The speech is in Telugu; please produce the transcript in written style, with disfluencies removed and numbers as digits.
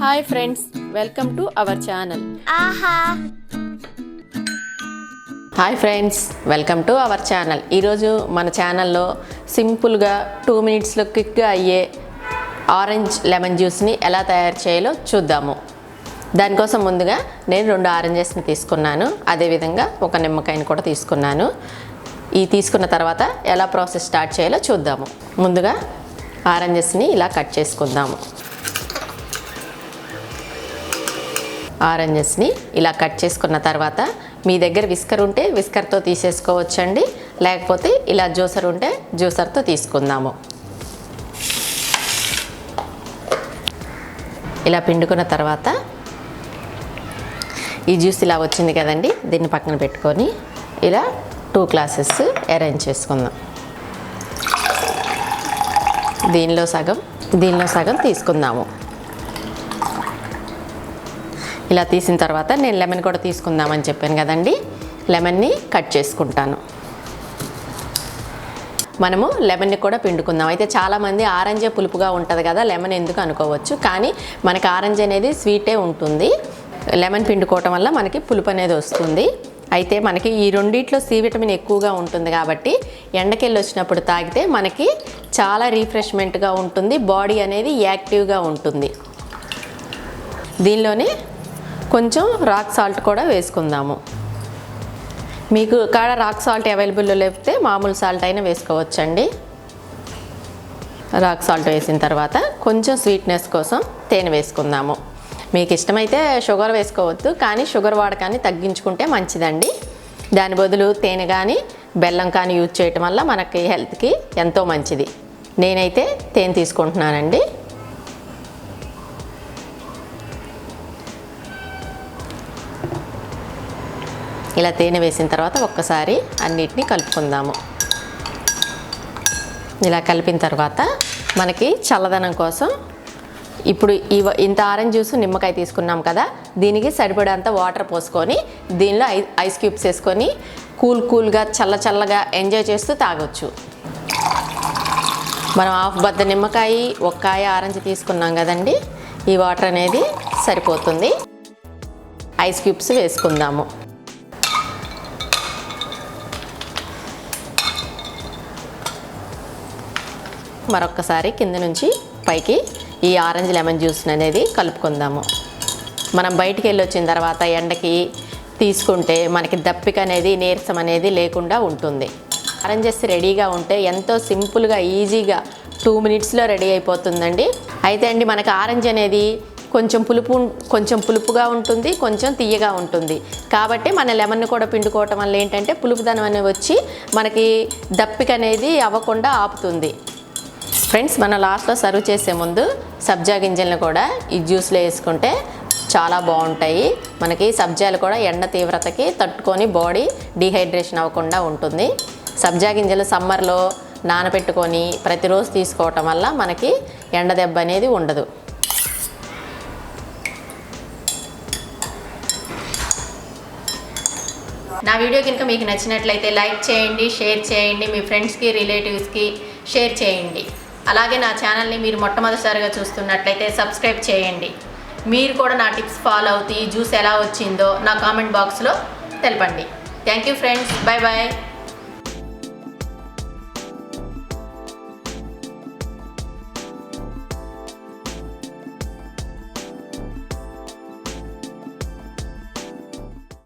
Hi friends, welcome to our channel ఆహా. Hi friends, welcome to our channel. ఈరోజు మన ఛానల్లో సింపుల్గా 2 మినిట్స్లో క్విక్గా అయ్యే ఆరెంజ్ లెమన్ జ్యూస్ని ఎలా తయారు చేయాలో చూద్దాము. దానికోసం ముందుగా నేను 2 ఆరెంజెస్ని తీసుకున్నాను, అదేవిధంగా 1 నిమ్మకాయని కూడా తీసుకున్నాను. ఈ తీసుకున్న తర్వాత ఎలా ప్రాసెస్ స్టార్ట్ చేయాలో చూద్దాము. ముందుగా ఆరెంజెస్ని ఇలా కట్ చేసుకుందాము. ఆరెంజెస్ని ఇలా కట్ చేసుకున్న తర్వాత మీ దగ్గర విస్కర్ ఉంటే విస్కర్తో తీసేసుకోవచ్చండి, లేకపోతే ఇలా జ్యూసర్ ఉంటే జ్యూసర్తో తీసుకుందాము. ఇలా పిండుకున్న తర్వాత ఈ జ్యూస్ ఇలా వచ్చింది కదండి, దీన్ని పక్కన పెట్టుకొని ఇలా 2 గ్లాసెస్ అరేంజ్ చేసుకుందాం. దీనిలో సగం తీసుకుందాము. ఇలా తీసిన తర్వాత నేను లెమన్ కూడా తీసుకుందామని చెప్పాను కదండి, లెమన్ని కట్ చేసుకుంటాను. మనము లెమన్ని కూడా పిండుకుందాం. అయితే చాలామంది ఆరెంజే పులుపుగా ఉంటుంది కదా, లెమన్ ఎందుకు అనుకోవచ్చు, కానీ మనకి ఆరెంజ్ అనేది స్వీటే ఉంటుంది. లెమన్ పిండుకోవటం వల్ల మనకి పులుపు అనేది వస్తుంది. అయితే మనకి ఈ రెండిట్లో సి విటమిన్ ఎక్కువగా ఉంటుంది కాబట్టి ఎండకెళ్ళి వచ్చినప్పుడు తాగితే మనకి చాలా రీఫ్రెష్మెంట్గా ఉంటుంది, బాడీ అనేది యాక్టివ్గా ఉంటుంది. దీనిలోనే కొంచెం రాక్ సాల్ట్ కూడా వేసుకుందాము. మీకు కాడ రాక్ సాల్ట్ అవైలబుల్లో లేకపోతే మామూలు సాల్ట్ అయినా వేసుకోవచ్చండి. రాక్ సాల్ట్ వేసిన తర్వాత కొంచెం స్వీట్నెస్ కోసం తేనె వేసుకుందాము. మీకు ఇష్టమైతే షుగర్ వేసుకోవద్దు, కానీ షుగర్ వాడకాన్ని తగ్గించుకుంటే మంచిదండి. దాని బదులు తేనె కానీ బెల్లం కానీ యూజ్ చేయటం వల్ల మనకి హెల్త్కి ఎంతో మంచిది. నేనైతే తేనె తీసుకుంటున్నానండి. ఇలా తేనె వేసిన తర్వాత ఒక్కసారి అన్నిటినీ కలుపుకుందాము. ఇలా కలిపిన తర్వాత మనకి చల్లదనం కోసం ఇప్పుడు ఇంత ఆరెంజ్ జ్యూస్ నిమ్మకాయ తీసుకున్నాం కదా, దీనికి సరిపడేంత వాటర్ పోసుకొని దీనిలో ఐస్ క్యూబ్స్ వేసుకొని కూల్గా చల్లగా ఎంజాయ్ చేస్తూ తాగొచ్చు. మనం 1/2 బద్ద నిమ్మకాయ 1 కాయ ఆరెంజ్ తీసుకున్నాం కదండి, ఈ వాటర్ అనేది సరిపోతుంది. ఐస్ క్యూబ్స్ వేసుకుందాము. మరొక్కసారి కింద నుంచి పైకి ఈ ఆరెంజ్ లెమన్ జ్యూస్ అనేది కలుపుకుందాము. మనం బయటికి వెళ్ళి వచ్చిన తర్వాత ఎండకి తీసుకుంటే మనకి దప్పిక అనేది నీరసం అనేది లేకుండా ఉంటుంది. ఆరెంజెస్ రెడీగా ఉంటే ఎంతో సింపుల్గా ఈజీగా 2 మినిట్స్లో రెడీ అయిపోతుందండి. అయితే అండి మనకి ఆరెంజ్ అనేది కొంచెం పులుపుగా ఉంటుంది, కొంచెం తీయగా ఉంటుంది. కాబట్టి మన లెమన్ కూడా పిండుకోవటం వల్ల ఏంటంటే పులుపుదనం అనేది వచ్చి మనకి దప్పిక అనేది అవ్వకుండా ఆపుతుంది. ఫ్రెండ్స్, మనం లాస్ట్లో సర్వ్ చేసే ముందు సబ్జా గింజలను కూడా ఈ జ్యూస్లో వేసుకుంటే చాలా బాగుంటాయి. మనకి సబ్జాలు కూడా ఎండ తీవ్రతకి తట్టుకొని బాడీ డీహైడ్రేషన్ అవ్వకుండా ఉంటుంది. సబ్జా గింజలు సమ్మర్లో నానబెట్టుకొని ప్రతిరోజు తీసుకోవటం వల్ల మనకి ఎండ దెబ్బ అనేది ఉండదు. నా వీడియో కనుక మీకు నచ్చినట్లయితే లైక్ చేయండి, షేర్ చేయండి, మీ ఫ్రెండ్స్కి రిలేటివ్స్కి షేర్ చేయండి. అలాగే నా ఛానల్ని మీరు మొట్టమొదటిసారిగా చూస్తున్నట్లయితే సబ్స్క్రైబ్ చేయండి. మీరు కూడా నా టిప్స్ ఫాలో అవుతూ ఈ జ్యూస్ ఎలా వచ్చిందో నా కామెంట్ బాక్స్లో తెలపండి. Thank you friends, bye bye.